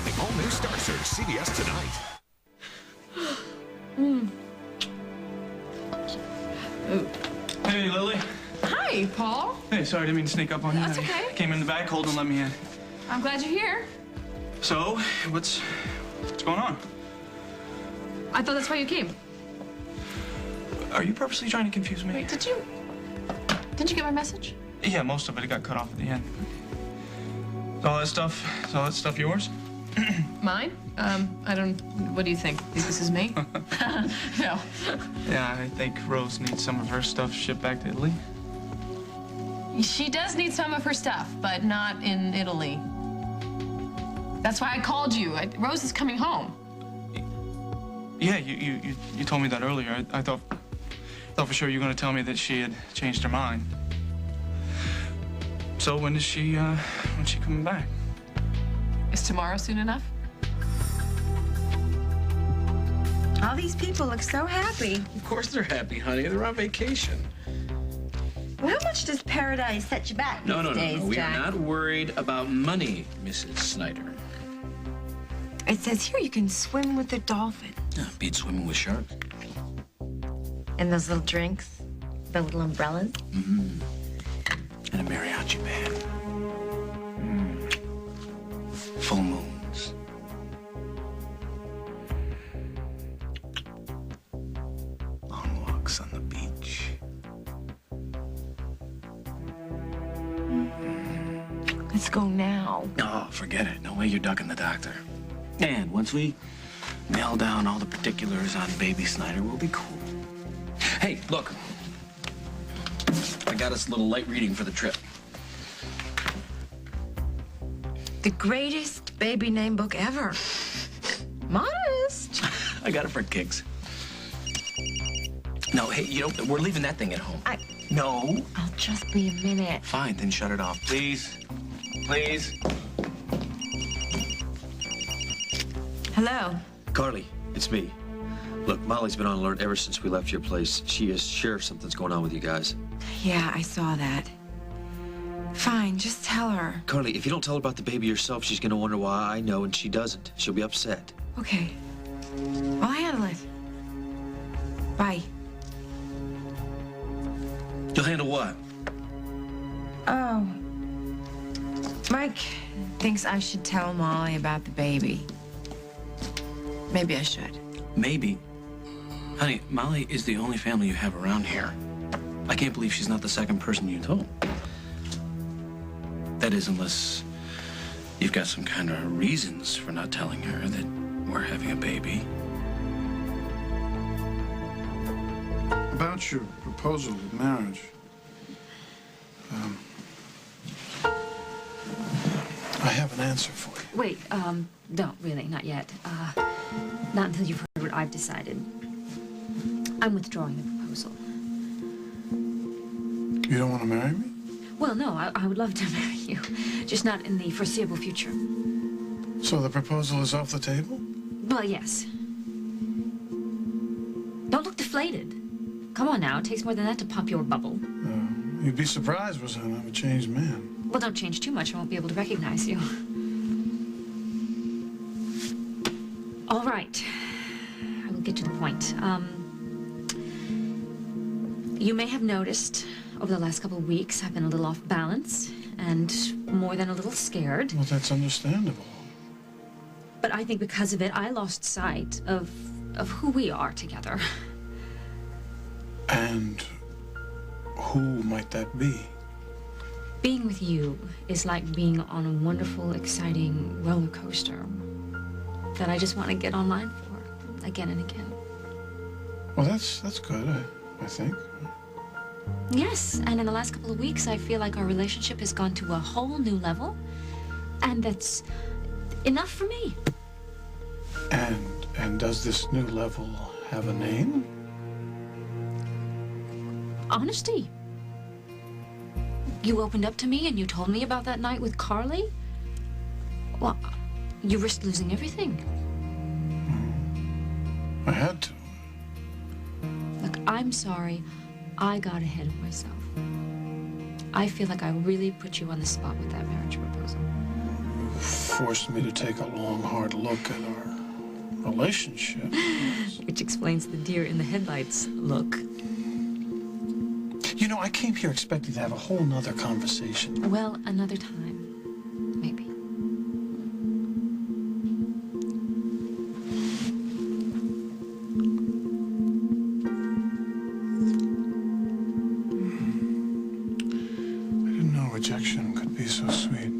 the all-new Star Search CBS tonight. Hey, Lily. Hi, Paul. Hey, sorry, didn't mean to sneak up on you. That's okay. I came in the back, Holden let me in. I'm glad you're here. So, what's going on? I thought that's why you came. Are you purposely trying to confuse me? Wait, didn't you get my message? Yeah, most of it got cut off at the end. Is all that stuff yours? Mine? I don't. What do you think? This is me? No. Yeah, I think Rose needs some of her stuff shipped back to Italy. She does need some of her stuff, but not in Italy. That's why I called you. Rose is coming home. Yeah, you told me that earlier. I thought for sure you were going to tell me that she had changed her mind. So when's she coming back? Is tomorrow soon enough? All these people look so happy. Of course they're happy, honey. They're on vacation. Well, how much does paradise set you back these days, We Jack? are not worried about money, Mrs. Snyder. It says here you can swim with a dolphin. Yeah, beat swimming with sharks. And those little drinks, the little umbrellas. Mm-hmm. And a mariachi band. Full moons. Long walks on the beach. Let's go now. Oh, forget it. No way you're ducking the doctor. And once we nail down all the particulars on Baby Snyder, we'll be cool. Hey, look. I got us a little light reading for the trip. The greatest baby name book ever. Modest. I got it for kicks. No, hey, we're leaving that thing at home. No. I'll just be a minute. Fine, then shut it off, please. Please. Hello. Carly, it's me. Look, Molly's been on alert ever since we left your place. She is sure something's going on with you guys. Yeah, I saw that. Fine, just tell her. Carly, if you don't tell her about the baby yourself, she's gonna wonder why I know and she doesn't. She'll be upset. Okay. I'll handle it. Bye. You'll handle what? Oh. Mike thinks I should tell Molly about the baby. Maybe I should. Maybe. Honey, Molly is the only family you have around here. I can't believe she's not the second person you told. That is, unless you've got some kind of reasons for not telling her that we're having a baby. About your proposal of marriage, I have an answer for you. Wait, don't really, not yet. Not until you've heard what I've decided. I'm withdrawing the proposal. You don't want to marry me? Well, no, I would love to marry you, just not in the foreseeable future. So the proposal is off the table? Well, yes. Don't look deflated. Come on now, it takes more than that to pop your bubble. You'd be surprised, Rosanna. I'm a changed man. Well, don't change too much, I won't be able to recognize you. All right. I will get to the point. You may have noticed over the last couple of weeks I've been a little off balance and more than a little scared. Well, that's understandable. But I think because of it, I lost sight of who we are together. And who might that be? Being with you is like being on a wonderful, exciting roller coaster that I just want to get online for again and again. Well, that's good, I think. Yes, and in the last couple of weeks, I feel like our relationship has gone to a whole new level, and that's enough for me. And does this new level have a name? Honesty. You opened up to me and you told me about that night with Carly. Well, you risked losing everything. I had to. Look, I'm sorry. I got ahead of myself. I feel like I really put you on the spot with that marriage proposal. forced me to take a long, hard look at our relationship. Which explains the deer in the headlights look. You know, I came here expecting to have a whole nother conversation. Well, another time, maybe. I didn't know rejection could be so sweet.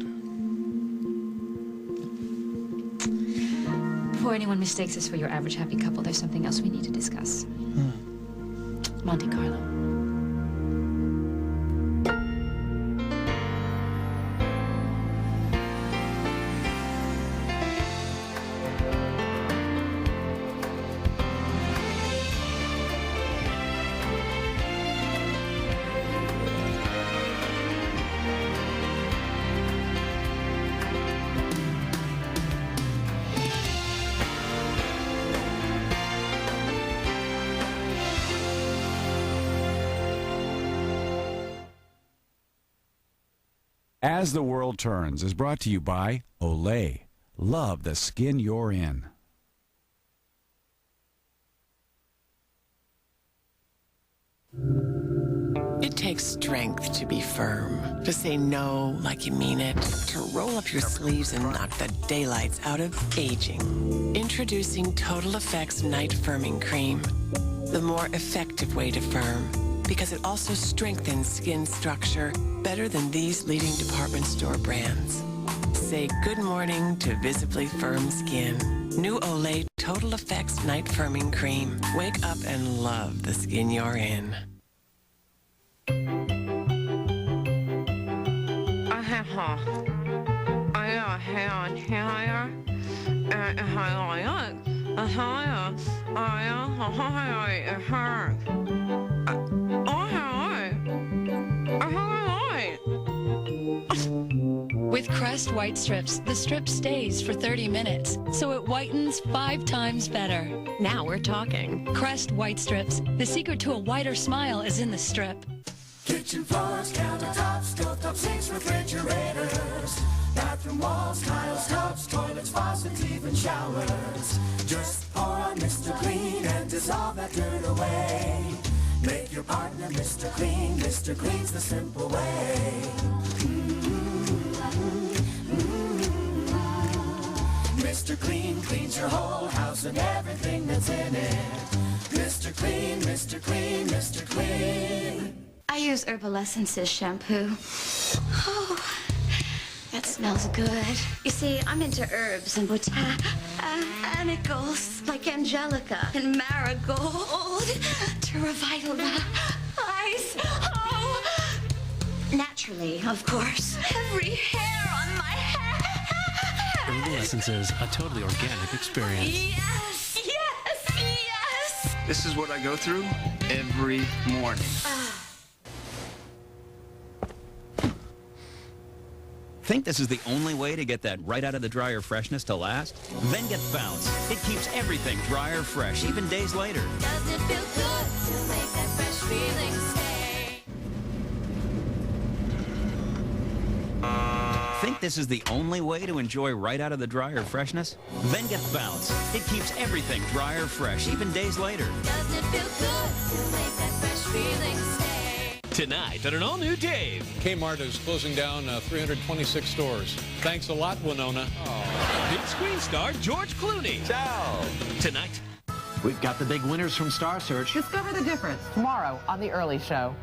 Before anyone mistakes us for your average happy couple, there's something else we need to discuss. Monte Carlo. As the World Turns is brought to you by Olay. Love the skin you're in. It takes strength to be firm, to say no like you mean it, to roll up your sleeves and knock the daylights out of aging. Introducing Total Effects Night Firming Cream, the more effective way to firm, because it also strengthens skin structure better than these leading department store brands. Say good morning to visibly firm skin. New Olay Total Effects Night Firming Cream. Wake up and love the skin you're in. With Crest White Strips, the strip stays for 30 minutes, so it whitens 5 times better. Now we're talking. Crest White Strips. The secret to a whiter smile is in the strip. Kitchen floors, countertops, stovetop sinks, refrigerators, bathroom walls, tiles, tubs, toilets, faucets, even showers. Just pour on Mr. Clean and dissolve that dirt away. Make your partner Mr. Clean. Mr. Clean's the simple way. Mr. Clean cleans your whole house and everything that's in it. Mr. Clean, Mr. Clean, Mr. Clean. I use Herbal Essences shampoo. Oh, that smells good. You see, I'm into herbs and botanicals like angelica and marigold to revitalize. Oh, naturally, of course. Every hair on my head. Herbal Essences, a totally organic experience. Yes, yes, yes. This is what I go through every morning. Think this is the only way to get that right out of the dryer freshness to last? Then get Bounce. It keeps everything dryer fresh, even days later. Does it feel good to make that fresh feeling stay? Think this is the only way to enjoy right out of the dryer freshness? Then get Bounce. It keeps everything dryer fresh, even days later. Does it feel good to make that fresh feeling stay? Tonight on an all-new Dave. Kmart is closing down 326 stores. Thanks a lot, Winona. Big screen star George Clooney. Ciao. Tonight. We've got the big winners from Star Search. Discover the difference tomorrow on The Early Show.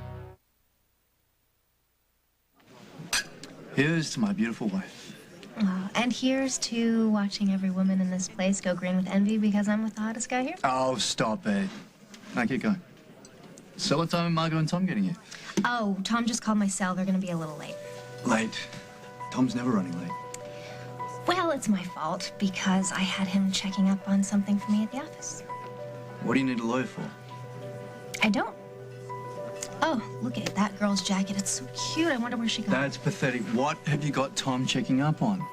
Here's to my beautiful wife. Oh, and here's to watching every woman in this place go green with envy because I'm with the hottest guy here. Oh, stop it. Now keep going. So what time are Margot and Tom getting here? Oh, Tom just called my cell. They're going to be a little late. Late. Tom's never running late. Well, it's my fault because I had him checking up on something for me at the office. What do you need a lawyer for? I don't. Oh, look at that girl's jacket. It's so cute. I wonder where she got it. That's pathetic. What have you got Tom checking up on?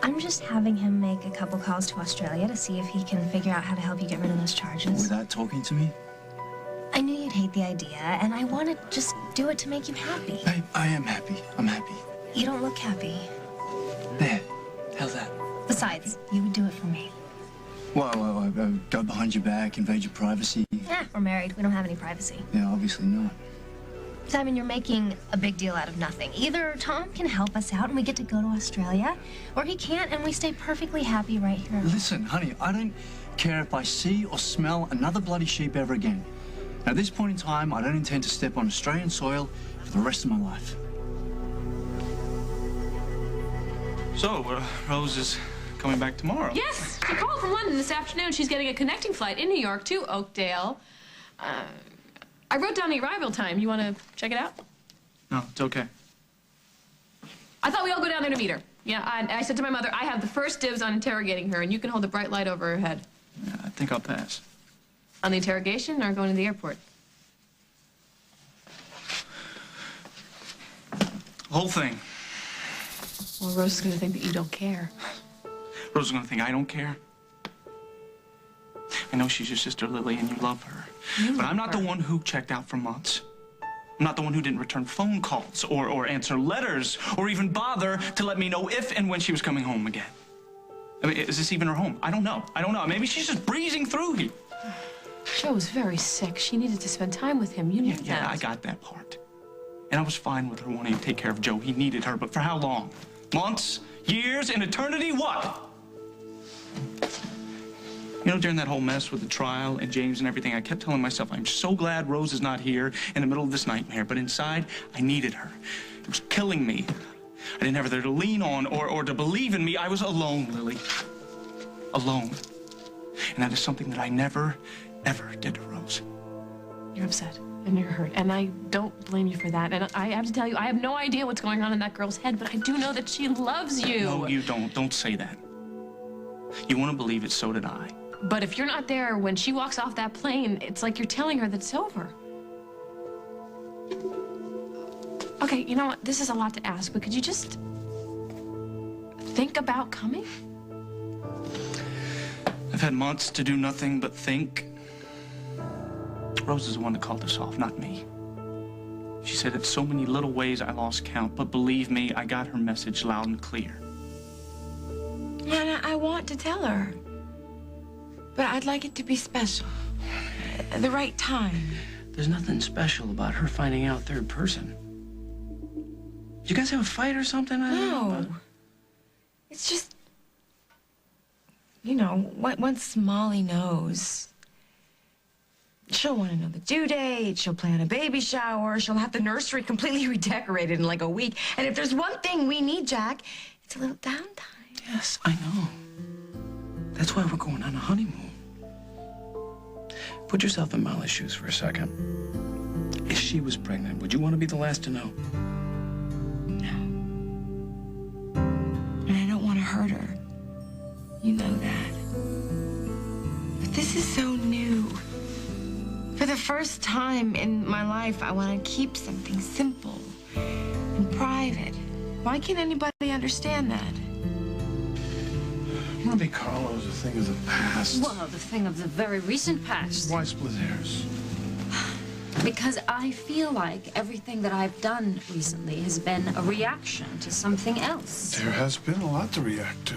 I'm just having him make a couple calls to Australia to see if he can figure out how to help you get rid of those charges. Without talking to me? I knew you'd hate the idea, and I want to just do it to make you happy. Babe, I am happy. I'm happy. You don't look happy. Besides, you would do it for me. Whoa, go behind your back, invade your privacy. We're married. We don't have any privacy. Yeah, obviously not. Simon, you're making a big deal out of nothing. Either Tom can help us out and we get to go to Australia, or he can't and we stay perfectly happy right here. Listen, honey, I don't care if I see or smell another bloody sheep ever again. At this point in time, I don't intend to step on Australian soil for the rest of my life. So, Rose is coming back tomorrow. Yes, she called from London this afternoon. She's getting a connecting flight in New York to Oakdale. I wrote down the arrival time. You want to check it out? No, it's okay. I thought we all go down there to meet her. Yeah, I said to my mother, I have the first dibs on interrogating her, and you can hold the bright light over her head. Yeah, I think I'll pass. On the interrogation or going to the airport? The whole thing. Well, Rose is going to think that you don't care. Rose is going to think I don't care. I know she's your sister, Lily, and you love her. But I'm not the one who checked out for months. I'm not the one who didn't return phone calls or answer letters or even bother to let me know if and when she was coming home again. I mean, is this even her home? I don't know. I don't know. Maybe she's just breezing through here. Joe was very sick. She needed to spend time with him. You knew that. Yeah, I got that part. And I was fine with her wanting to take care of Joe. He needed her, but for how long? Months? Years? An eternity? What? You know, during that whole mess with the trial and James and everything, I kept telling myself, I'm so glad Rose is not here in the middle of this nightmare. But inside, I needed her. It was killing me. I didn't have her there to lean on or to believe in me. I was alone, Lily. Alone. And that is something that I never, ever did to Rose. You're upset and you're hurt, and I don't blame you for that. And I have to tell you, I have no idea what's going on in that girl's head, but I do know that she loves you. No, you don't. Don't say that. You want to believe it, so did I. But if you're not there when she walks off that plane, it's like you're telling her that it's over. Okay, you know what? This is a lot to ask, but could you just think about coming? I've had months to do nothing but think. Rose is the one that called us off, not me. She said in so many little ways I lost count, but believe me, I got her message loud and clear. And I want to tell her. But I'd like it to be special. At the right time. There's nothing special about her finding out third person. Did you guys have a fight or something? I don't know about. It's just, you know, once Molly knows, she'll want to know the due date, she'll plan a baby shower, she'll have the nursery completely redecorated in like a week. And if there's one thing we need, Jack, it's a little downtime. Yes, I know. That's why we're going on a honeymoon. Put yourself in Molly's shoes for a second. If she was pregnant, would you want to be the last to know? No. And I don't want to hurt her. You know that. But this is so new. For the first time in my life, I want to keep something simple and private. Why can't anybody understand that? Monte Carlo is a thing of the past. Well, the thing of the very recent past. Why split hairs? Because I feel like everything that I've done recently has been a reaction to something else. There has been a lot to react to.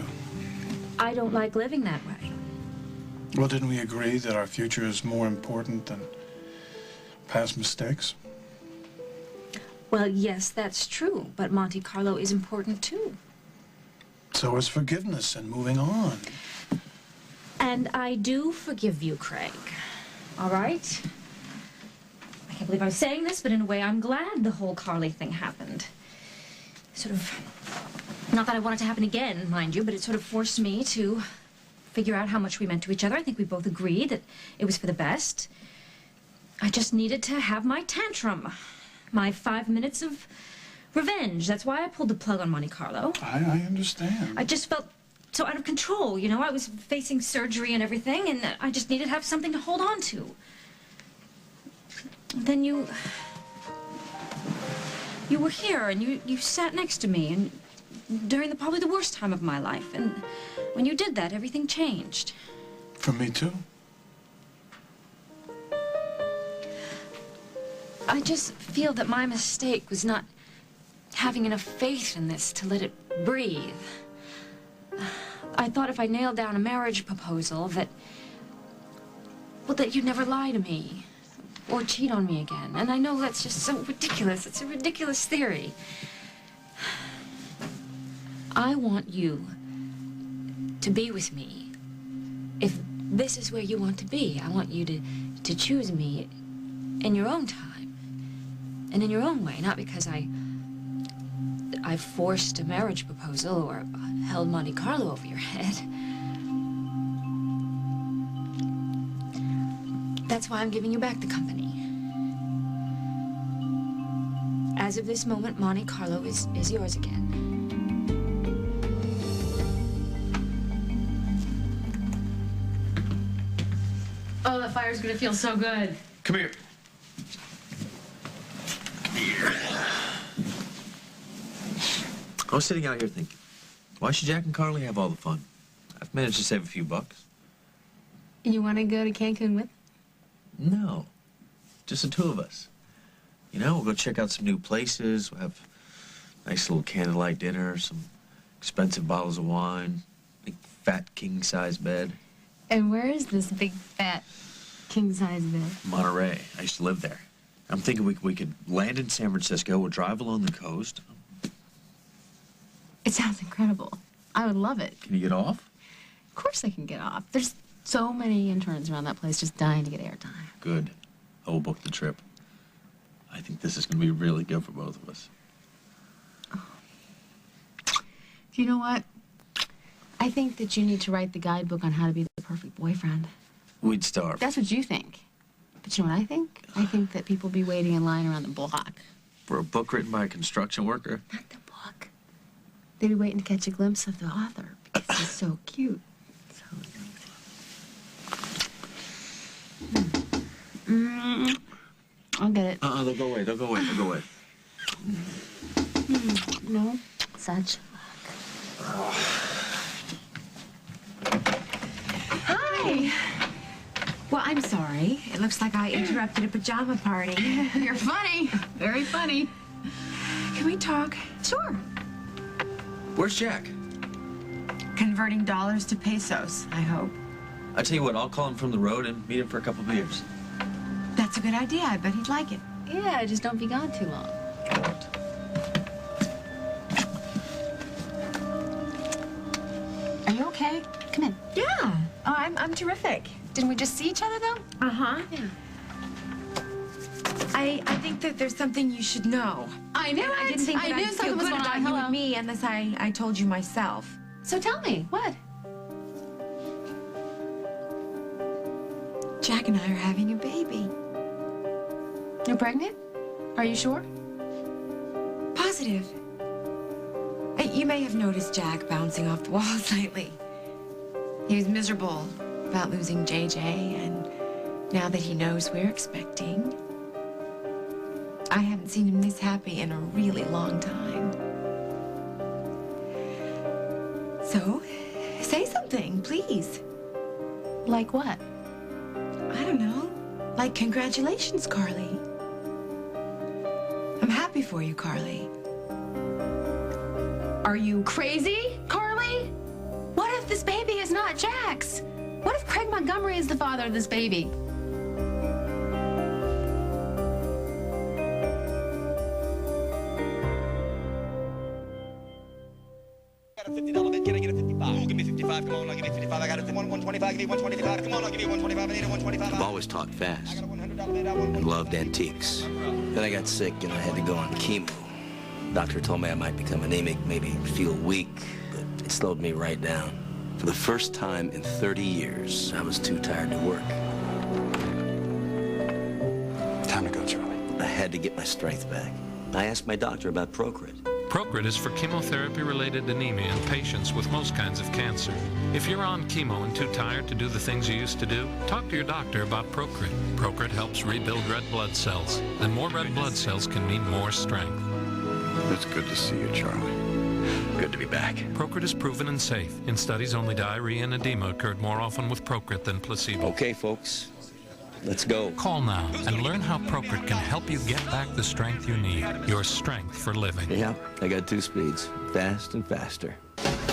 I don't like living that way. Well, didn't we agree that our future is more important than past mistakes? Well, yes, that's true, but Monte Carlo is important too. So is forgiveness and moving on. And I do forgive you, Craig. All right? I can't believe I'm saying this, but in a way, I'm glad the whole Carly thing happened. Sort of, not that I want it to happen again, mind you, but it sort of forced me to figure out how much we meant to each other. I think we both agreed that it was for the best. I just needed to have my tantrum. My 5 minutes of revenge. That's why I pulled the plug on Monte Carlo. I understand. I just felt so out of control, you know? I was facing surgery and everything, and I just needed to have something to hold on to. And then you were here, and you sat next to me, and during probably the worst time of my life. And when you did that, everything changed. For me, too. I just feel that my mistake was not having enough faith in this to let it breathe. I I thought if I nailed down a marriage proposal that, well, that you'd never lie to me or cheat on me again. And I know that's just so ridiculous. It's a ridiculous theory. I want you to be with me. If this is where you want to be, I want you to choose me in your own time and in your own way, not because I've forced a marriage proposal or held Monte Carlo over your head. That's why I'm giving you back the company. As of this moment, Monte Carlo is yours again. Oh, that fire's gonna feel so good. Come here. Come here. I was sitting out here thinking, why should Jack and Carly have all the fun? I've managed to save a few bucks. You want to go to Cancun with? No, just the two of us. You know, we'll go check out some new places. We'll have a nice little candlelight dinner, some expensive bottles of wine, big fat king-size bed. And where is this big, fat, king-size bed? Monterey. I used to live there. I'm thinking we could land in San Francisco. We'll drive along the coast. It sounds incredible. I would love it. Can you get off? Of course I can get off. There's so many interns around that place just dying to get airtime. Good. I will book the trip. I think this is going to be really good for both of us. Do you know what? I think that you need to write the guidebook on how to be the perfect boyfriend. We'd starve. That's what you think. But you know what I think? I think that people be waiting in line around the block. For a book written by a construction worker? Not the book. They'd be waiting to catch a glimpse of the author because he's so cute. So I'll get it. They'll go away. They'll go away. They'll go away. No, such luck. Hi. Well, I'm sorry. It looks like I interrupted a pajama party. You're funny. Very funny. Can we talk? Sure. Where's Jack? Converting dollars to pesos, I hope. I tell you what, I'll call him from the road and meet him for a couple beers. That's a good idea. I bet he'd like it. Yeah, just don't be gone too long. Are you okay? Come in. Yeah. Oh, I'm terrific. Didn't we just see each other, though? Uh-huh. Yeah. I think that there's something you should know. I knew it. I didn't think that I knew I'd feel something was good going about on. you Hello. and me unless I told you myself. So tell me, what? Jack and I are having a baby. You're pregnant? Are you sure? Positive. You may have noticed Jack bouncing off the walls lately. He was miserable about losing JJ, and now that he knows we're expecting, I haven't seen him this happy in a really long time. So, say something, please. Like what? I don't know. Like, congratulations, Carly. I'm happy for you, Carly. Are you crazy, Carly? What if this baby is not Jack's? What if Craig Montgomery is the father of this baby? $50 bid, can I get a 55? Give me 55, come on, I'll give you 55. I got it, 125, give me 125. Come on, I'll give you 125, I need a 125. I've always talked fast and loved antiques. Then I got sick and I had to go on chemo. Doctor told me I might become anemic, maybe feel weak, but it slowed me right down. For the first time in 30 years, I was too tired to work. Time to go, Charlie. I had to get my strength back. I asked my doctor about Procrit. Procrit is for chemotherapy-related anemia in patients with most kinds of cancer. If you're on chemo and too tired to do the things you used to do, talk to your doctor about Procrit. Procrit helps rebuild red blood cells, and more red blood cells can mean more strength. It's good to see you, Charlie. Good to be back. Procrit is proven and safe. In studies, only diarrhea and edema occurred more often with Procrit than placebo. Okay, folks. Let's go. Call now and learn how Procrit can help you get back the strength you need. Your strength for living. Yeah, I got 2 speeds. Fast and faster.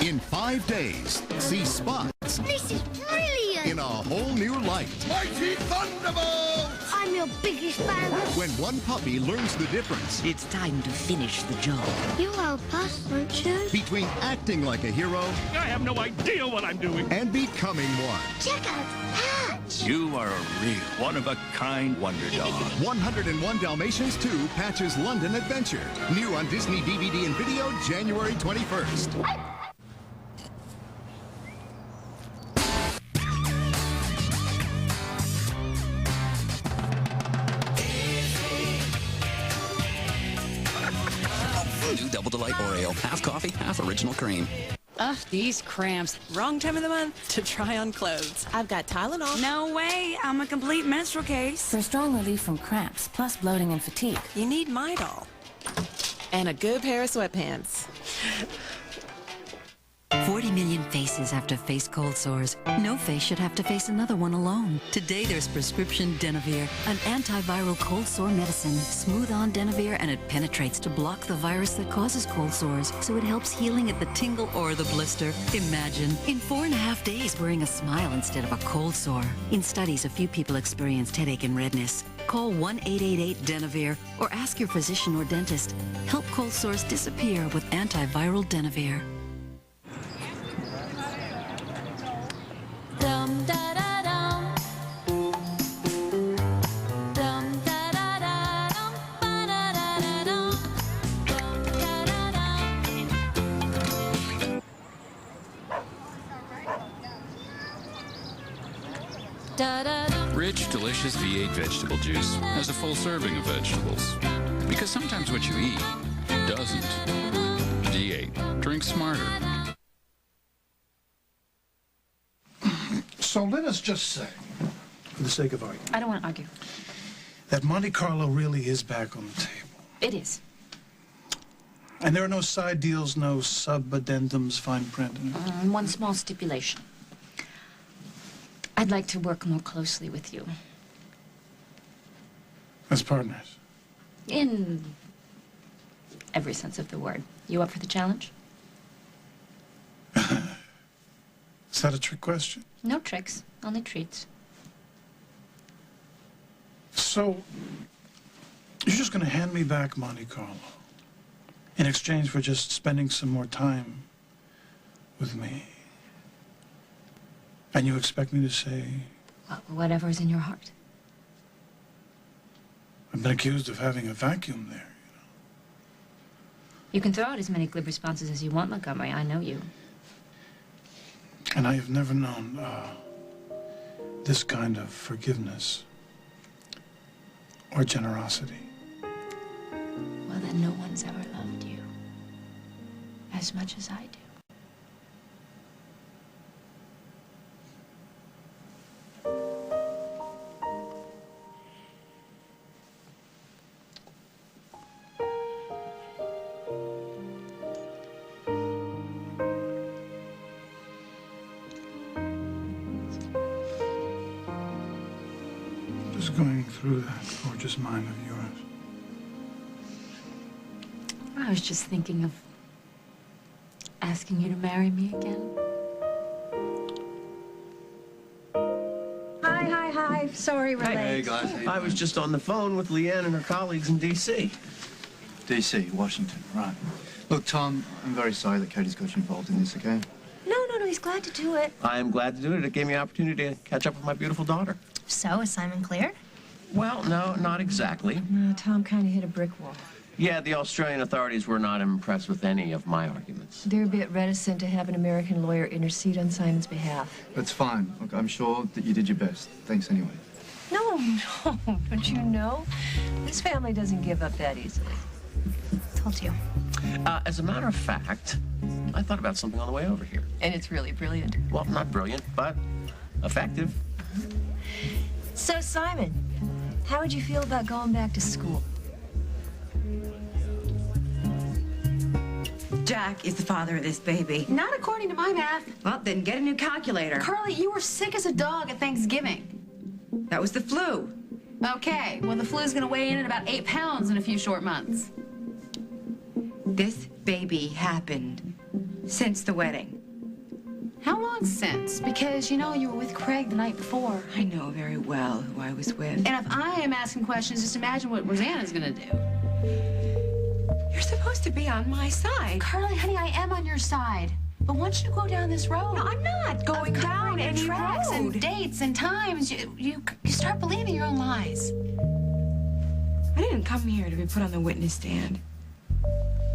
In 5 days, see spots This is brilliant! in a whole new light. Mighty Thunderbolt! I'm your biggest fan. When one puppy learns the difference It's time to finish the job. You'll help us, won't you? between acting like a hero I have no idea what I'm doing. and becoming one. Check out Patch! You are a real one-of-a-kind wonder dog. 101 Dalmatians 2 Patch's London Adventure. New on Disney DVD and video January 21st. New Double Delight Oreo. Half coffee, half original cream. Ugh, these cramps. Wrong time of the month to try on clothes. I've got Tylenol. No way. I'm a complete menstrual case. For strong relief from cramps, plus bloating and fatigue, you need Midol. And a good pair of sweatpants. 40 million faces have to face cold sores. No face should have to face another one alone. Today there's prescription Denavir, an antiviral cold sore medicine. Smooth on Denavir and it penetrates to block the virus that causes cold sores, so it helps healing at the tingle or the blister. Imagine, in 4.5 days wearing a smile instead of a cold sore. In studies, a few people experienced headache and redness. Call 1-888-DENAVIR or ask your physician or dentist. Help cold sores disappear with antiviral Denavir. Dum da da dum. Dum da da da dum. Ba da da da dum. Dum da da dum. Da da dum. Rich, delicious V8 vegetable juice has a full serving of vegetables. Because sometimes what you eat doesn't. V8. Drink smarter. So let us just say, for the sake of argument, I don't want to argue. that Monte Carlo really is back on the table. It is. And there are no side deals, no sub-addendums, fine print. One small stipulation. I'd like to work more closely with you. As partners. In every sense of the word. You up for the challenge? Is that a trick question? No tricks, only treats. So, you're just going to hand me back Monte Carlo in exchange for just spending some more time with me? And you expect me to say, Whatever's in your heart. I've been accused of having a vacuum there. You can throw out as many glib responses as you want, Montgomery. I know you. And I have never known this kind of forgiveness or generosity. Well, then no one's ever loved you as much as I do. Just going through that gorgeous mind of yours. I was just thinking of asking you to marry me again. Hi. Sorry we're late. Hey, guys. I was just on the phone with Leanne and her colleagues in D.C. D.C., Washington, right. Look, Tom, I'm very sorry that Katie's got you involved in this, okay? No, he's glad to do it. I am glad to do it. It gave me an opportunity to catch up with my beautiful daughter. So, is Simon clear? Well, no, not exactly. No, Tom kind of hit a brick wall. Yeah, the Australian authorities were not impressed with any of my arguments. They're a bit reticent to have an American lawyer intercede on Simon's behalf. That's fine. Look, I'm sure that you did your best. Thanks anyway. No, don't you know? This family doesn't give up that easily. Told you. As a matter of fact, I thought about something on the way over here. And it's really brilliant. Well, not brilliant, but effective. So, Simon, how would you feel about going back to school? Jack is the father of this baby. Not according to my math. Well, then get a new calculator. Carly, you were sick as a dog at Thanksgiving. That was the flu. Okay, well, the flu's gonna weigh in at about 8 pounds in a few short months. This baby happened since the wedding. How long since? Because, you know, you were with Craig the night before. I know very well who I was with. And if I am asking questions, just imagine what Rosanna's gonna do. You're supposed to be on my side. Carly, honey, I am on your side. But once you go down this road... No, I'm not going down any tracks road. and dates and times, you start believing your own lies. I didn't come here to be put on the witness stand.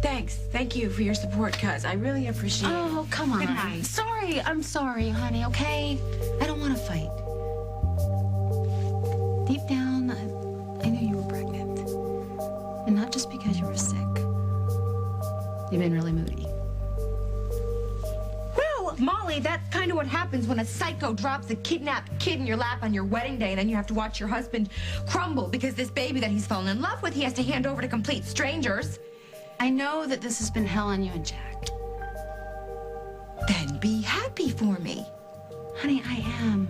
Thanks. Thank you for your support, cuz. I really appreciate it. Oh, come on. Good night. Sorry, I'm sorry, honey, okay? I don't want to fight. Deep down, I knew you were pregnant. And not just because you were sick. You've been really moody. Well, Molly, that's kind of what happens when a psycho drops a kidnapped kid in your lap on your wedding day, and then you have to watch your husband crumble because this baby that he's fallen in love with, he has to hand over to complete strangers. I know that this has been hell on you and Jack. Then be happy for me. Honey, I am.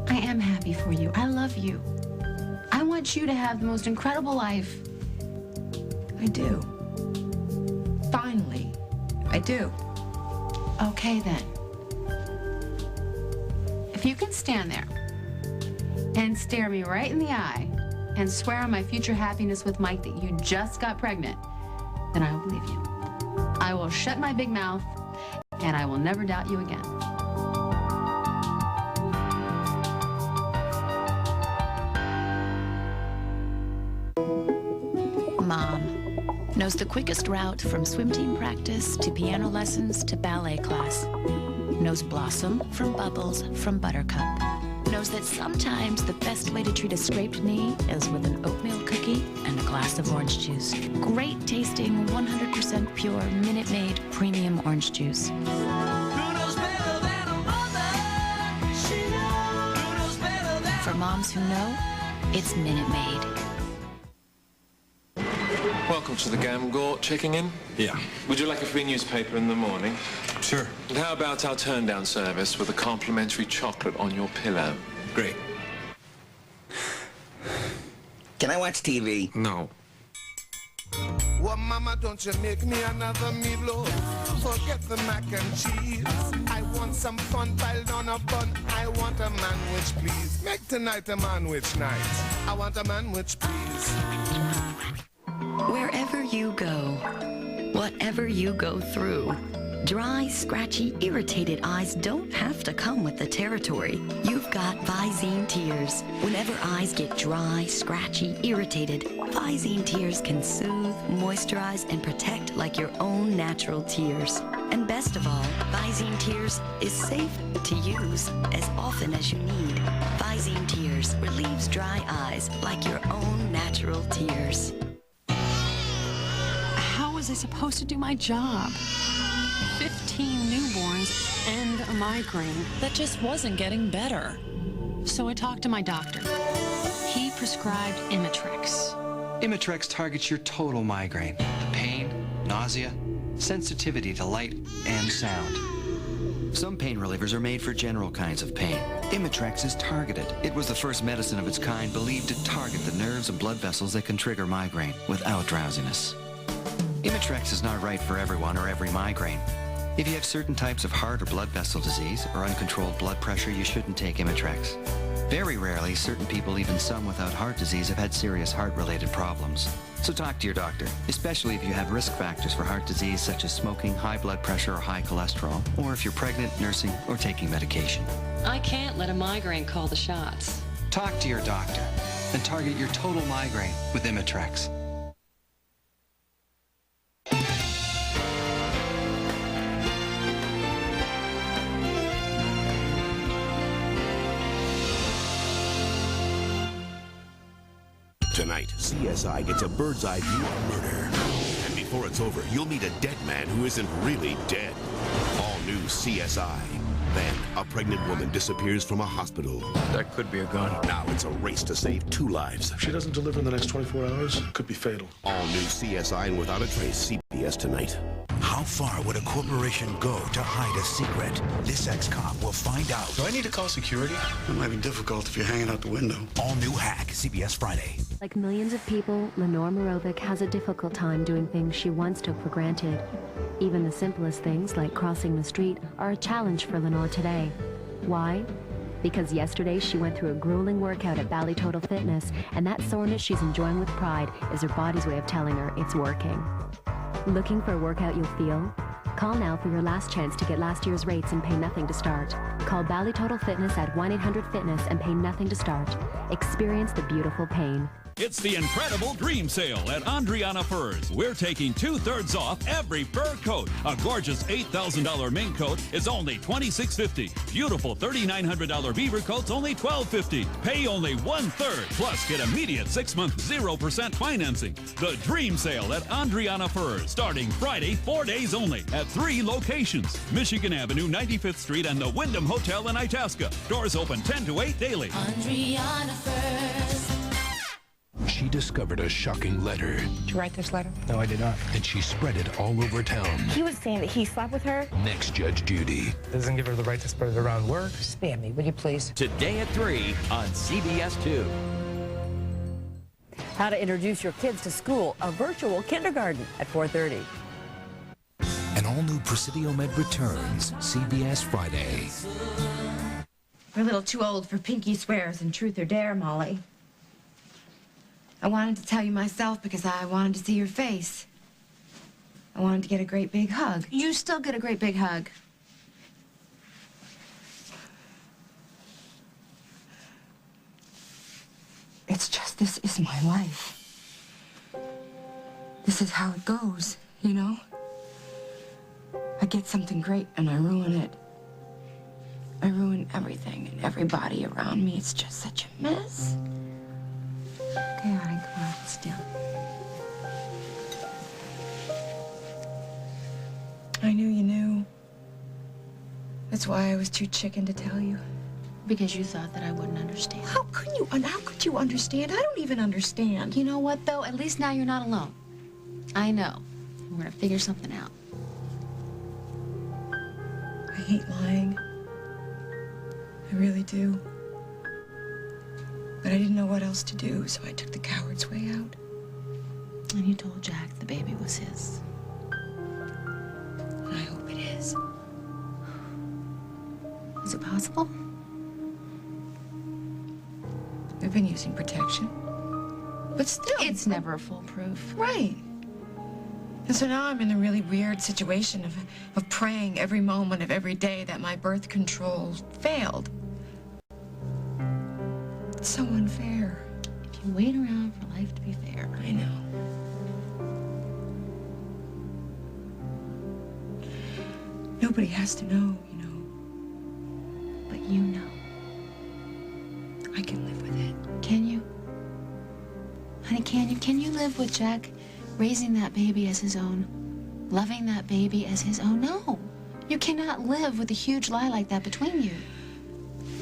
I am happy for you. I love you. I want you to have the most incredible life. I do. Finally, I do. Okay, then. If you can stand there and stare me right in the eye and swear on my future happiness with Mike that you just got pregnant, then I will believe you. I will shut my big mouth, and I will never doubt you again. Mom knows the quickest route from swim team practice to piano lessons to ballet class. Knows Blossom from Bubbles from Buttercup. Knows that sometimes the best way to treat a scraped knee is with an oatmeal cookie and a glass of orange juice. Great tasting, 100% pure, Minute Maid premium orange juice. For moms who know, it's Minute Maid. Welcome to the Gamgort. Checking in? Yeah. Would you like a free newspaper in the morning? Sure. And how about our turn-down service with a complimentary chocolate on your pillow? Great. Can I watch TV? No. Well, mama, don't you make me another meatloaf. Forget the mac and cheese. I want some fun piled on a bun. I want a manwich, please. Make tonight a manwich night. I want a manwich, please. Wherever you go, whatever you go through, dry, scratchy, irritated eyes don't have to come with the territory. You've got Visine Tears. Whenever eyes get dry, scratchy, irritated, Visine Tears can soothe, moisturize, and protect like your own natural tears. And best of all, Visine Tears is safe to use as often as you need. Visine Tears relieves dry eyes like your own natural tears. How was I supposed to do my job? 15 newborns and a migraine. That just wasn't getting better. So I talked to my doctor. He prescribed Imitrex. Imitrex targets your total migraine. Pain, nausea, sensitivity to light and sound. Some pain relievers are made for general kinds of pain. Imitrex is targeted. It was the first medicine of its kind believed to target the nerves and blood vessels that can trigger migraine without drowsiness. Imitrex is not right for everyone or every migraine. If you have certain types of heart or blood vessel disease or uncontrolled blood pressure, you shouldn't take Imitrex. Very rarely, certain people, even some without heart disease, have had serious heart-related problems. So talk to your doctor, especially if you have risk factors for heart disease such as smoking, high blood pressure, or high cholesterol, or if you're pregnant, nursing, or taking medication. I can't let a migraine call the shots. Talk to your doctor and target your total migraine with Imitrex. Tonight, CSI gets a bird's eye view of murder. And before it's over, you'll meet a dead man who isn't really dead. All new CSI. Then, a pregnant woman disappears from a hospital. That could be a gun. Now it's a race to save 2 lives. If she doesn't deliver in the next 24 hours, it could be fatal. All new CSI and Without a Trace, CBS tonight. How far would a corporation go to hide a secret? This ex-cop will find out. Do I need to call security? It might be difficult if you're hanging out the window. All new Hack, CBS Friday. Like millions of people, Lenore Morovic has a difficult time doing things she once took for granted. Even the simplest things, like crossing the street, are a challenge for Lenore today. Why? Because yesterday she went through a grueling workout at Atwt Fitness, and that soreness she's enjoying with pride is her body's way of telling her it's working. Looking for a workout you'll feel? Call now for your last chance to get last year's rates and pay nothing to start. Call Atwt Fitness at 1-800-FITNESS and pay nothing to start. Experience the beautiful pain. It's the incredible dream sale at Andriana Furs. We're taking 2/3 off every fur coat. A gorgeous $8,000 mink coat is only $26.50. Beautiful $3,900 beaver coat's only $12.50. Pay only 1/3. Plus, get immediate 6-month 0% financing. The dream sale at Andriana Furs, starting Friday, 4 days only, at 3 locations: Michigan Avenue, 95th Street, and the Wyndham Hotel in Itasca. Doors open 10 to 8 daily. Andriana Furs. She discovered a shocking letter. Did you write this letter? No, I did not. And she spread it all over town. He was saying that he slept with her. Next, Judge Judy. Doesn't give her the right to spread it around work. Spare me, will you please? Today at 3 on CBS 2. How to introduce your kids to school, a virtual kindergarten at 4:30. An all-new Presidio Med returns, CBS Friday. We're a little too old for pinky swears and truth or dare, Molly. I wanted to tell you myself because I wanted to see your face. I wanted to get a great big hug. You still get a great big hug. It's just, this is my life. This is how it goes, you know? I get something great and I ruin it. I ruin everything and everybody around me. It's just such a mess. Okay, honey, come on, sit down. I knew you knew. That's why I was too chicken to tell you. Because you thought that I wouldn't understand. How could you understand? I don't even understand. You know what, though? At least now you're not alone. I know. We're gonna figure something out. I hate lying. I really do. But I didn't know what else to do, so I took the coward's way out. And you told Jack the baby was his. And I hope it is. Is it possible? We've been using protection. But still. It's never foolproof. Right. And so now I'm in a really weird situation of praying every moment of every day that my birth control failed. It's so unfair. If you wait around for life to be fair. I know. Nobody has to know, you know. But you know. I can live with it. Can you? Honey, can you? Can you live with Jack raising that baby as his own? Loving that baby as his own? No. You cannot live with a huge lie like that between you.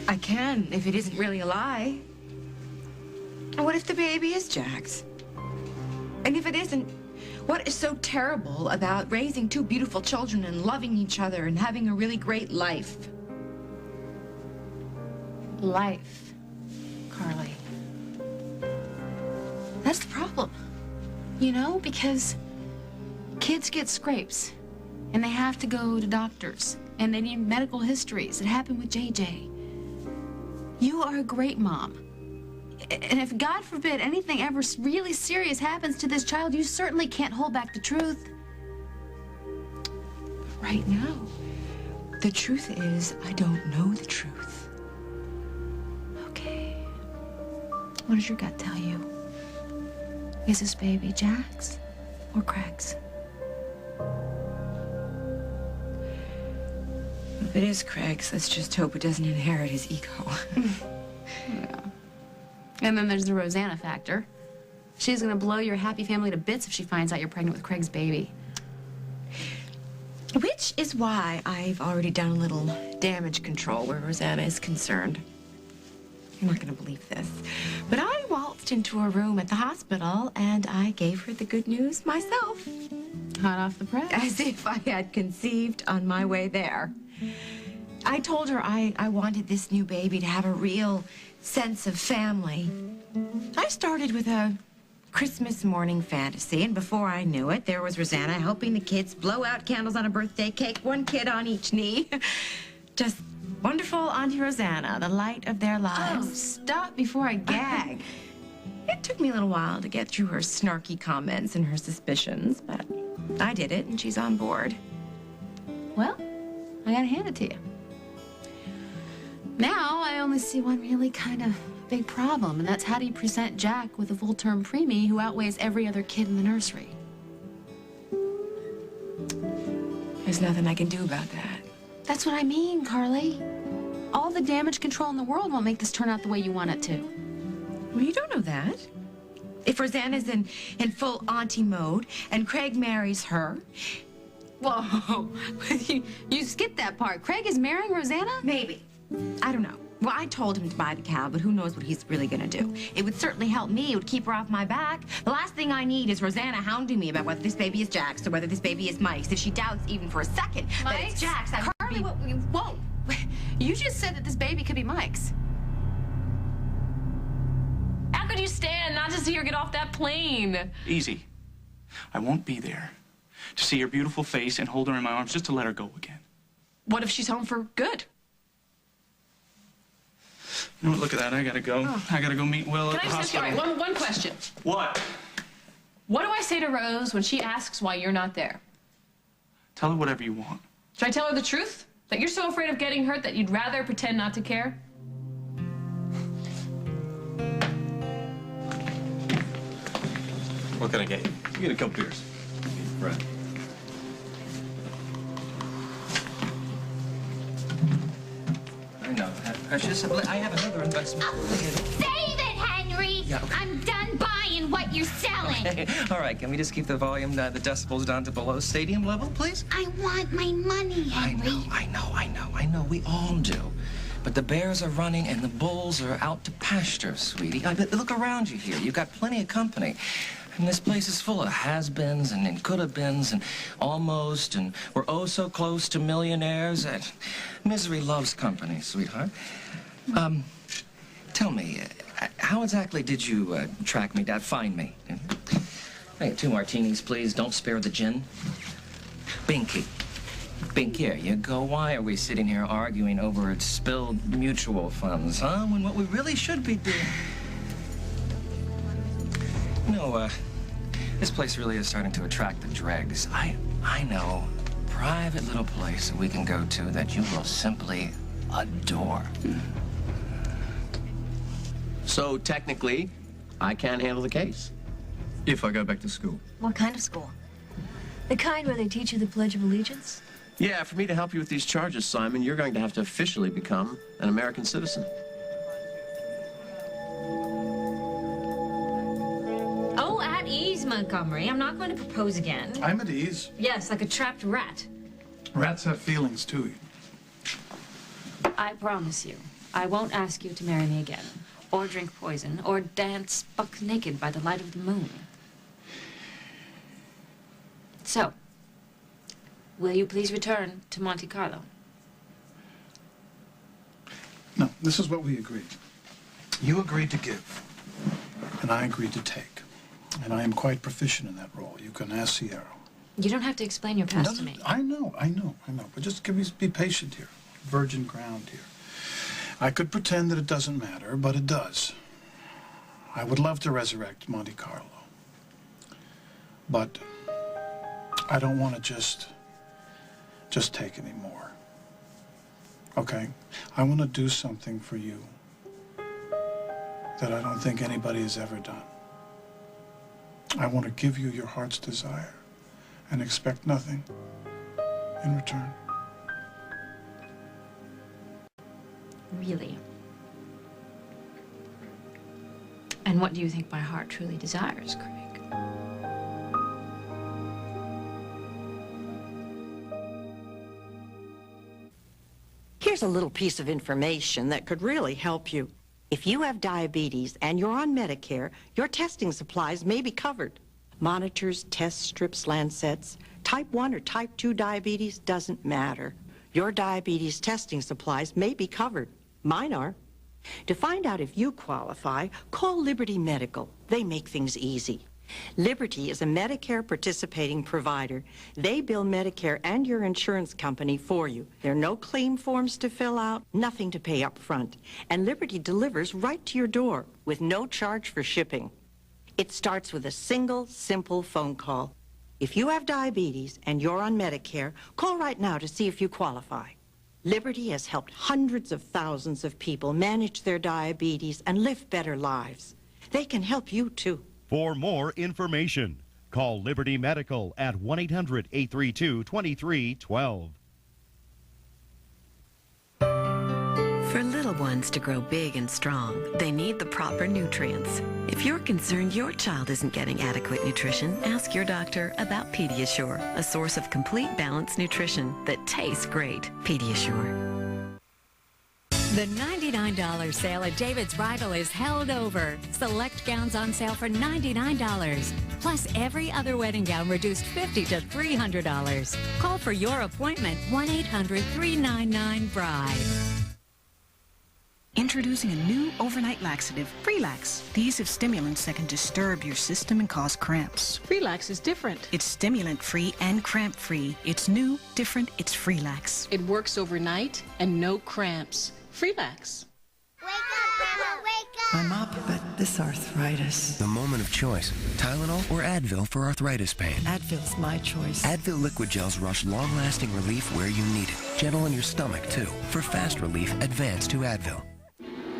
I can, if it isn't really a lie. And what if the baby is Jack's? And if it isn't, what is so terrible about raising two beautiful children and loving each other and having a really great life? Life, Carly. That's the problem. You know, because kids get scrapes and they have to go to doctors and they need medical histories. It happened with JJ. You are a great mom. And if, God forbid, anything ever really serious happens to this child, you certainly can't hold back the truth. But right now, the truth is, I don't know the truth. Okay. What does your gut tell you? Is this baby Jack's or Craig's? If it is Craig's, let's just hope it doesn't inherit his ego. Yeah. And then there's the Rosanna factor. She's gonna blow your happy family to bits if she finds out you're pregnant with Craig's baby. Which is why I've already done a little damage control where Rosanna is concerned. You're not gonna believe this, but I waltzed into a room at the hospital and I gave her the good news myself. Hot off the press. As if I had conceived on my way there. I told her I wanted this new baby to have a real sense of family. I started with a Christmas morning fantasy, and before I knew it, there was Rosanna helping the kids blow out candles on a birthday cake, one kid on each knee. Just wonderful Auntie Rosanna, the light of their lives. Oh, stop before I gag. It took me a little while to get through her snarky comments and her suspicions, but I did it, and she's on board. Well, I gotta hand it to you. Now I only see one really kind of big problem, and that's how do you present Jack with a full-term preemie who outweighs every other kid in the nursery? There's nothing I can do about that. That's what I mean, Carly. All the damage control in the world won't make this turn out the way you want it to. Well, you don't know that. If Rosanna's in full auntie mode and Craig marries her... Whoa, you skipped that part. Craig is marrying Rosanna? Maybe. I don't know. Well, I told him to buy the cow, but who knows what he's really gonna do. It would certainly help me. It would keep her off my back. The last thing I need is Rosanna hounding me about whether this baby is Jack's or whether this baby is Mike's. If she doubts even for a second that it's Jack's, I would Carly, be... whoa. You just said that this baby could be Mike's. How could you stand not to see her get off that plane? Easy. I won't be there to see her beautiful face and hold her in my arms just to let her go again. What if she's home for good? You know what, look at that. I gotta go. Oh. I gotta go meet Will at the Can I just hospital. ask you one question? What? What do I say to Rose when she asks why you're not there? Tell her whatever you want. Should I tell her the truth? That you're so afraid of getting hurt that you'd rather pretend not to care? What can I get you? You get a couple beers. Right. I know. Precious, I have another investment. Save it, Henry! Yeah, okay. I'm done buying what you're selling. Okay. All right, can we just keep the volume, the decibels down to below stadium level, please? I want my money, Henry. I know. We all do. But the bears are running and the bulls are out to pasture, sweetie. Look around you here. You've got plenty of company. And this place is full of has-beens and could-have-beens and almost, and we're oh so close to millionaires. And misery loves company, sweetheart. Tell me, how exactly did you track me down, find me? I get 2 martinis, please. Don't spare the gin. Binky. Bink, here you go. Why are we sitting here arguing over spilled mutual funds, huh? When what we really should be doing... No, this place really is starting to attract the dregs. I know. Private little place that we can go to that you will simply adore. So, technically, I can't handle the case. If I go back to school. What kind of school? The kind where they teach you the Pledge of Allegiance? Yeah, for me to help you with these charges, Simon, you're going to have to officially become an American citizen. Oh, at ease, Montgomery. I'm not going to propose again. I'm at ease. Yes, like a trapped rat. Rats have feelings, too. I promise you, I won't ask you to marry me again, or drink poison, or dance buck naked by the light of the moon. So, will you please return to Monte Carlo? No, this is what we agreed. You agreed to give, and I agreed to take. And I am quite proficient in that role. You can ask Sierra. You don't have to explain your past to me. I know. But just be patient here. Virgin ground here. I could pretend that it doesn't matter, but it does. I would love to resurrect Monte Carlo. But I don't want to just take any more. Okay? I want to do something for you that I don't think anybody has ever done. I want to give you your heart's desire and expect nothing in return. Really? And what do you think my heart truly desires, Craig? Here's a little piece of information that could really help you. If you have diabetes and you're on Medicare, your testing supplies may be covered. Monitors, test strips, lancets, Type 1 or type 2 diabetes doesn't matter. Your diabetes testing supplies may be covered. Mine are. To find out if you qualify, call Liberty Medical. They make things easy. Liberty is a Medicare participating provider. They bill Medicare and your insurance company for you. There are no claim forms to fill out, nothing to pay up front. And Liberty delivers right to your door with no charge for shipping. It starts with a single, simple phone call. If you have diabetes and you're on Medicare, call right now to see if you qualify. Liberty has helped hundreds of thousands of people manage their diabetes and live better lives. They can help you, too. For more information, call Liberty Medical at 1-800-832-2312. For little ones to grow big and strong, they need the proper nutrients. If you're concerned your child isn't getting adequate nutrition, ask your doctor about Pediasure, a source of complete balanced nutrition that tastes great. Pediasure. The $99 sale at David's Bridal is held over. Select gowns on sale for $99. Plus, every other wedding gown reduced $50 to $300. Call for your appointment, 1-800-399-BRIDE. Introducing a new overnight laxative, Freelax. These have stimulants that can disturb your system and cause cramps. Freelax is different. It's stimulant-free and cramp-free. It's new, different, it's Freelax. It works overnight and no cramps. Freelax. Wake up, Grandma, wake up! I'm up, but this arthritis. The moment of choice. Tylenol or Advil for arthritis pain. Advil's my choice. Advil liquid gels rush long-lasting relief where you need it. Gentle on your stomach, too. For fast relief, advance to Advil.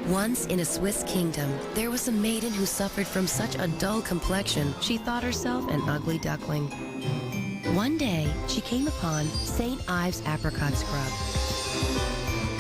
Once in a Swiss kingdom, there was a maiden who suffered from such a dull complexion, she thought herself an ugly duckling. One day, she came upon St. Ives apricot scrub.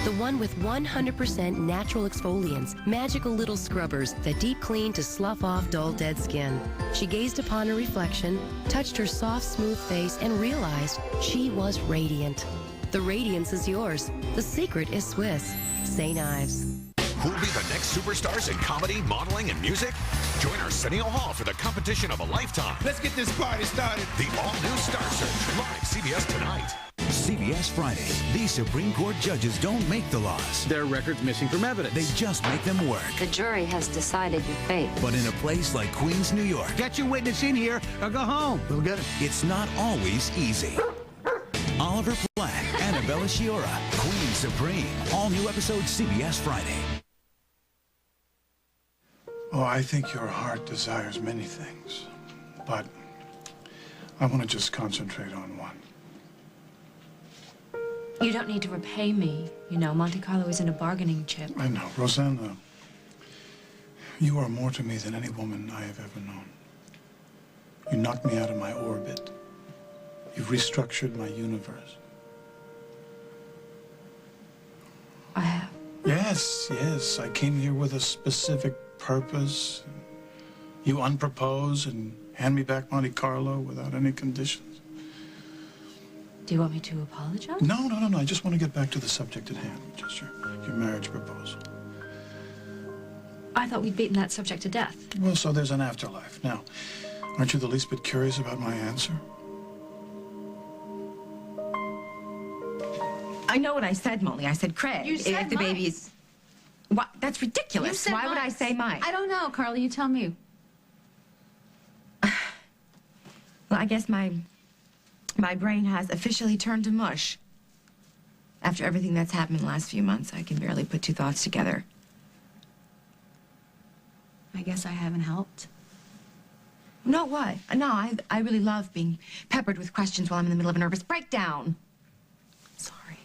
The one with 100% natural exfoliants, magical little scrubbers that deep clean to slough off dull, dead skin. She gazed upon her reflection, touched her soft, smooth face, and realized she was radiant. The radiance is yours. The secret is Swiss. St. Ives. Who'll be the next superstars in comedy, modeling, and music? Join Arsenio Hall for the competition of a lifetime. Let's get this party started. The all-new Star Search, live CBS tonight. CBS Friday. These Supreme Court judges don't make the laws. Their record's missing from evidence. They just make them work. The jury has decided your fate. But in a place like Queens, New York. Get your witness in here or go home. We'll get him. It's not always easy. Oliver Platt, Annabella Sciorra, Queen Supreme. All new episodes CBS Friday. Oh, I think your heart desires many things, but I want to just concentrate on one. You don't need to repay me. You know, Monte Carlo isn't a bargaining chip. I know. Rosanna, you are more to me than any woman I have ever known. You knocked me out of my orbit. You've restructured my universe. I have. Yes, yes. I came here with a specific purpose. You unpropose and hand me back Monte Carlo without any conditions. Do you want me to apologize? No. I just want to get back to the subject at hand, just your marriage proposal. I thought we'd beaten that subject to death. Well, so there's an afterlife. Now, aren't you the least bit curious about my answer? I know what I said, Molly. I said Craig. You said if the Mike. baby's... What? That's You ridiculous. said Why would I Mike. say Mike? I don't know, Carly. You tell me. Well, I guess my brain has officially turned to mush. After everything that's happened in the last few months, I can barely put two thoughts together. I guess I haven't helped. No, what? No, I really love being peppered with questions while I'm in the middle of a nervous breakdown. Sorry.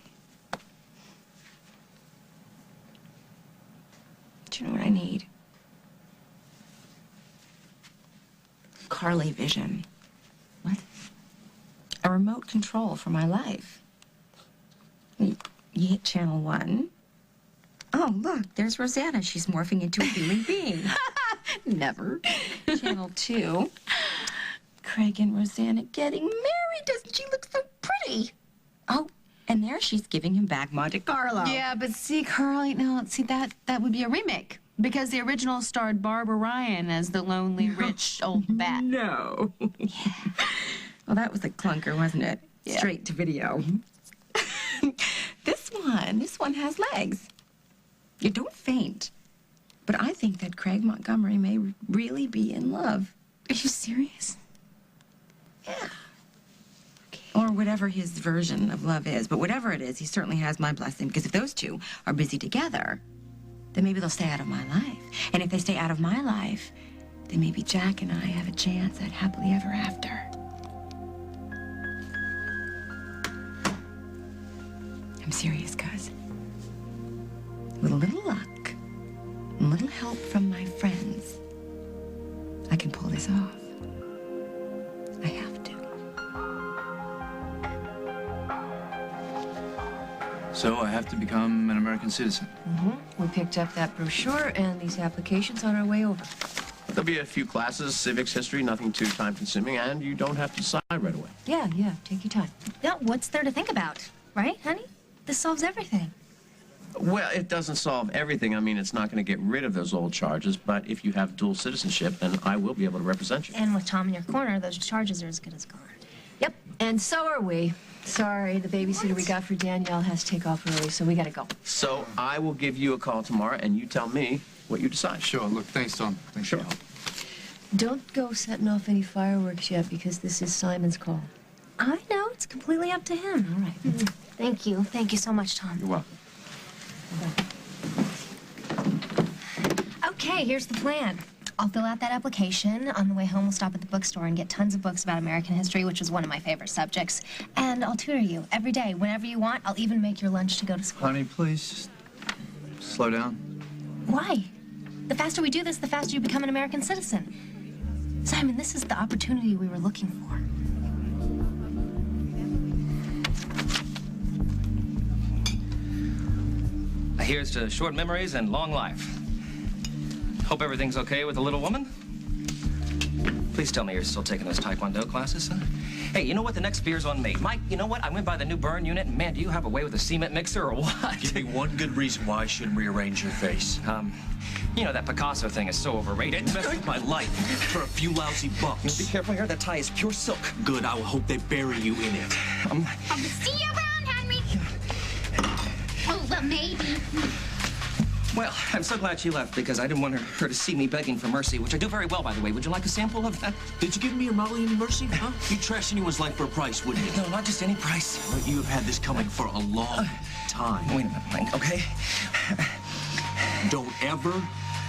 Do you know what I need? Carly vision. What? A remote control for my life. You hit channel 1. Oh, look, there's Rosanna. She's morphing into a human being. Never. Channel 2. Craig and Rosanna getting married. Doesn't she look so pretty? Oh, and there she's giving him back Monte Carlo. Yeah, but see, Carly, no, see, that would be a remake. Because the original starred Barbara Ryan as the lonely, rich old bat. No. Well, that was a clunker, wasn't it? Yeah. Straight to video. This one has legs. You don't faint. But I think that Craig Montgomery may really be in love. Are you serious? Yeah. Okay. Or whatever his version of love is. But whatever it is, he certainly has my blessing. Because if those two are busy together, then maybe they'll stay out of my life. And if they stay out of my life, then maybe Jack and I have a chance at happily ever after. I'm serious, cuz. With a little luck, and a little help from my friends, I can pull this off. I have to. So I have to become an American citizen. Mm-hmm. We picked up that brochure and these applications on our way over. There'll be a few classes, civics, history, nothing too time-consuming, and you don't have to decide right away. Yeah, take your time. Yeah, what's there to think about? Right, honey? This solves everything. Well, it doesn't solve everything. I mean, it's not going to get rid of those old charges, but if you have dual citizenship, then I will be able to represent you. And with Tom in your corner, those charges are as good as gone. Yep, and so are we. Sorry, the babysitter we got for Danielle has to take off early, so we gotta go. So I will give you a call tomorrow, and you tell me what you decide. Sure. Look, thanks, Tom. Thanks. Sure. Don't go setting off any fireworks yet, because this is Simon's call. I know, it's completely up to him. All right. Thank you. Thank you so much, Tom. You're welcome. Okay, here's the plan. I'll fill out that application. On the way home, we'll stop at the bookstore and get tons of books about American history, which is one of my favorite subjects. And I'll tutor you every day, whenever you want. I'll even make your lunch to go to school. Honey, please, just slow down. Why? The faster we do this, the faster you become an American citizen. Simon, this is the opportunity we were looking for. Here's to short memories and long life. Hope everything's okay with the little woman. Please tell me you're still taking those Taekwondo classes, huh? Hey, you know what? The next beer's on me. Mike, you know what? I went by the new burn unit, and man, do you have a way with a cement mixer or what? Give me one good reason why I shouldn't rearrange your face. You know, that Picasso thing is so overrated. It messed with my life for a few lousy bucks. Be careful here. That tie is pure silk. Good. I will hope they bury you in it. I'll see you around, Henry. Oh, well, maybe. Well, I'm so glad she left because I didn't want her to see me begging for mercy, which I do very well, by the way. Would you like a sample of that? Did you give me your Molly any mercy, huh? You'd trash anyone's life for a price, wouldn't you? No, not just any price. But you have had this coming for a long time. Wait a minute, Mike, okay? Don't ever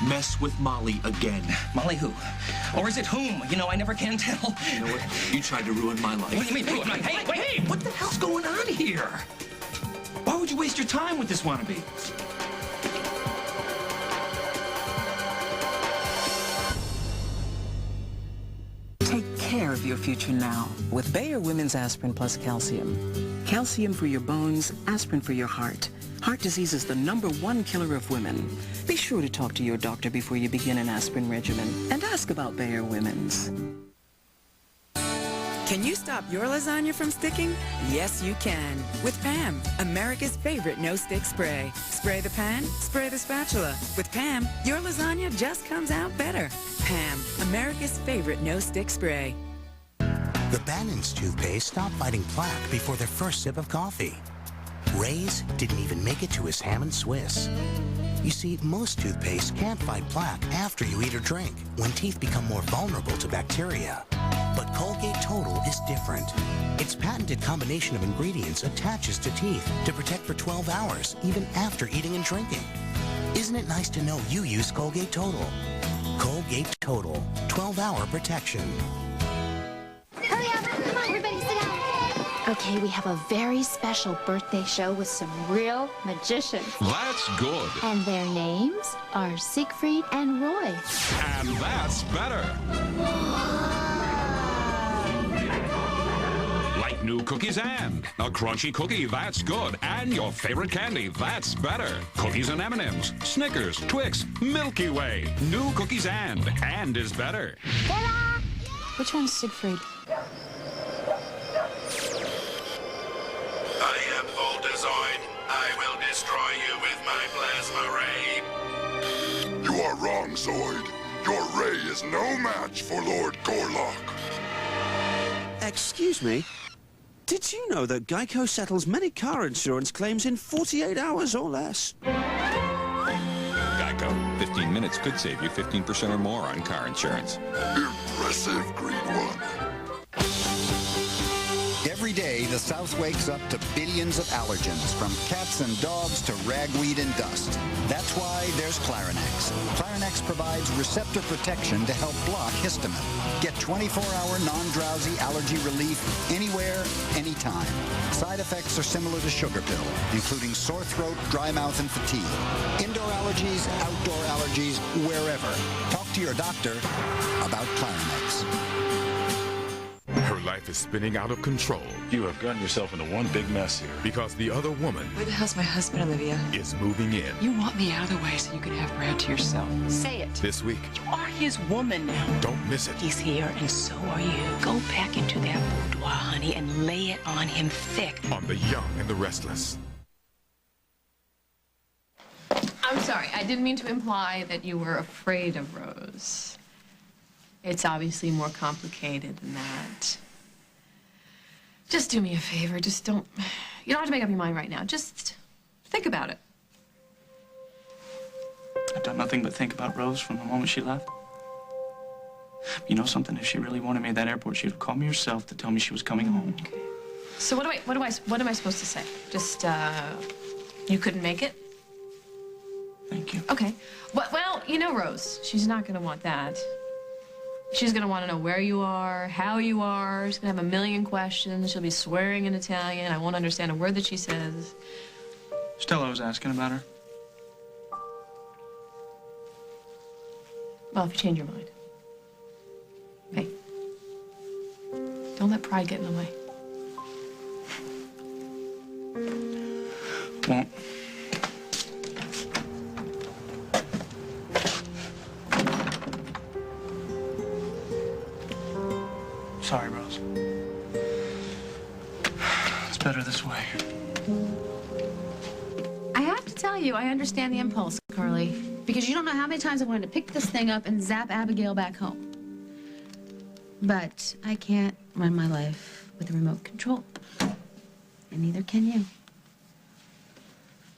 mess with Molly again. Molly who? Or is it whom? You know, I never can tell. You know what? You tried to ruin my life. What do you mean, ruin my life? Hey, wait! Hey, what the hell's going on here? Why would you waste your time with this wannabe? Take care of your future now with Bayer Women's Aspirin Plus Calcium. Calcium for your bones, aspirin for your heart. Heart disease is the #1 killer of women. Be sure to talk to your doctor before you begin an aspirin regimen and ask about Bayer Women's. Can you stop your lasagna from sticking? Yes, you can. With Pam, America's favorite no-stick spray. Spray the pan, spray the spatula. With Pam, your lasagna just comes out better. Pam, America's favorite no-stick spray. The Bannon's toothpaste stopped fighting plaque before their first sip of coffee. Ray's didn't even make it to his ham and Swiss. You see, most toothpaste can't fight plaque after you eat or drink, when teeth become more vulnerable to bacteria. But Colgate Total is different. Its patented combination of ingredients attaches to teeth to protect for 12 hours, even after eating and drinking. Isn't it nice to know you use Colgate Total? Colgate Total, 12-hour protection. Hurry up, come on, everybody, sit down. Okay, we have a very special birthday show with some real magicians. That's good. And their names are Siegfried and Roy. And that's better. Like new cookies and a crunchy cookie, that's good. And your favorite candy, that's better. Cookies and M&M's, Snickers, Twix, Milky Way. New cookies and is better. Which one's Siegfried? I am Voltazoid. I will destroy you with my plasma ray. You are wrong, Zoid. Your ray is no match for Lord Gorlock. Excuse me. Did you know that Geico settles many car insurance claims in 48 hours or less? Geico. 15 minutes could save you 15% or more on car insurance. Impressive, Green One. Every day, the South wakes up to billions of allergens, from cats and dogs to ragweed and dust. That's why there's Clarinex. Clarinex provides receptor protection to help block histamine. Get 24-hour non-drowsy allergy relief anywhere, anytime. Side effects are similar to sugar pill, including sore throat, dry mouth, and fatigue. Indoor allergies, outdoor allergies, wherever. Talk to your doctor about Clarinex. Her life is spinning out of control. You have gotten yourself into one big mess here. Because the other woman... Where the hell's my husband, Olivia? ...is moving in. You want me out of the way so you can have Brad to yourself. Say it. This week. You are his woman now. Don't miss it. He's here, and so are you. Go back into that boudoir, honey, and lay it on him thick. On The Young and the Restless. I'm sorry. I didn't mean to imply that you were afraid of Rose. It's obviously more complicated than that. Just do me a favor. Just don't... You don't have to make up your mind right now. Just think about it. I've done nothing but think about Rose from the moment she left. You know something? If she really wanted me at that airport, she'd have called me herself to tell me she was coming home. Okay. So what am I supposed to say? Just, you couldn't make it? Thank you. Okay. Well, you know Rose. She's not going to want that. She's going to want to know where you are, how you are. She's going to have a million questions. She'll be swearing in Italian. I won't understand a word that she says. Stella was asking about her. Well, if you change your mind. Hey, don't let pride get in the way. Won't. Sorry, Rose. It's better this way. I have to tell you, I understand the impulse, Carly. Because you don't know how many times I wanted to pick this thing up and zap Abigail back home. But I can't run my life with a remote control. And neither can you.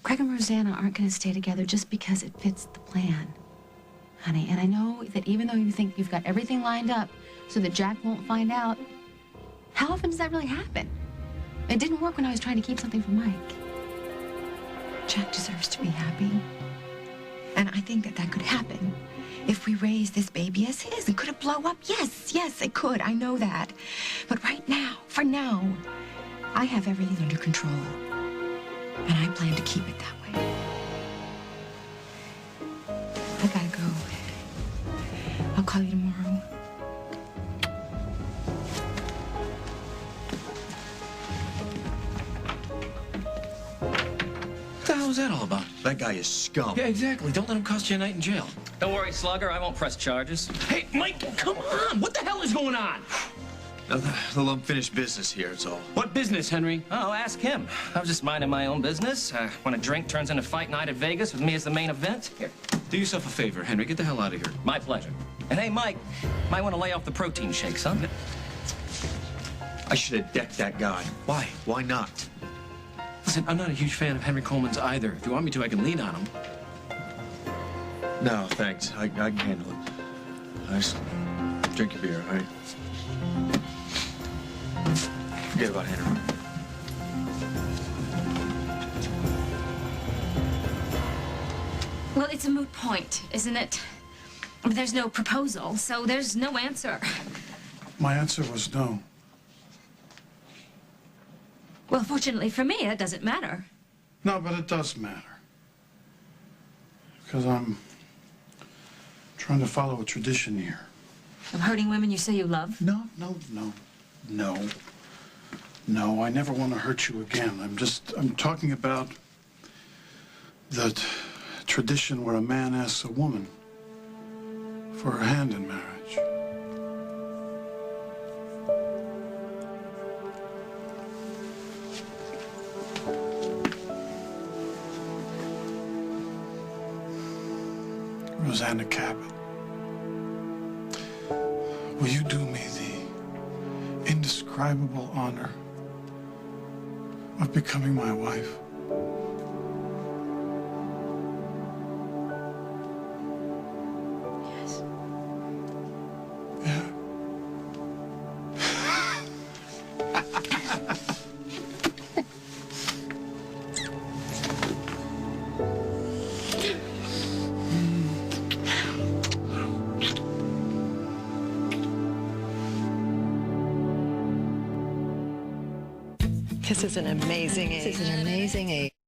Craig and Rosanna aren't going to stay together just because it fits the plan. Honey, and I know that even though you think you've got everything lined up so that Jack won't find out, how often does that really happen? It didn't work when I was trying to keep something from Mike. Jack deserves to be happy. And I think that could happen if we raise this baby as his. And could it blow up? Yes, it could. I know that. But right now, for now, I have everything under control. And I plan to keep it that way. I gotta go. I'll call you tomorrow. What the hell was that all about? That guy is scum. Yeah, exactly. Don't let him cost you a night in jail. Don't worry, Slugger. I won't press charges. Hey, Mike, come on. What the hell is going on? A little unfinished business here, it's all. What business, Henry? Oh, ask him. I was just minding my own business. When a drink turns into fight night at Vegas with me as the main event. Here, do yourself a favor, Henry. Get the hell out of here. My pleasure. And hey, Mike, might want to lay off the protein shakes, huh? I should have decked that guy. Why? Why not? Listen, I'm not a huge fan of Henry Coleman's either. If you want me to, I can lean on him. No, thanks. I can handle it. I just drink your beer, all right? Forget about Henry. Well, it's a moot point, isn't it? There's no proposal, so there's no answer. My answer was no. Well, fortunately for me, that doesn't matter. No, but it does matter. Because I'm trying to follow a tradition here. Of hurting women you say you love? No. No, I never want to hurt you again. I'm talking about the tradition where a man asks a woman for her hand in marriage. Rosanna Cabot, will you do me the indescribable indescribable honor of becoming my wife. Yes. Yeah. This is an amazing age. This is an amazing age.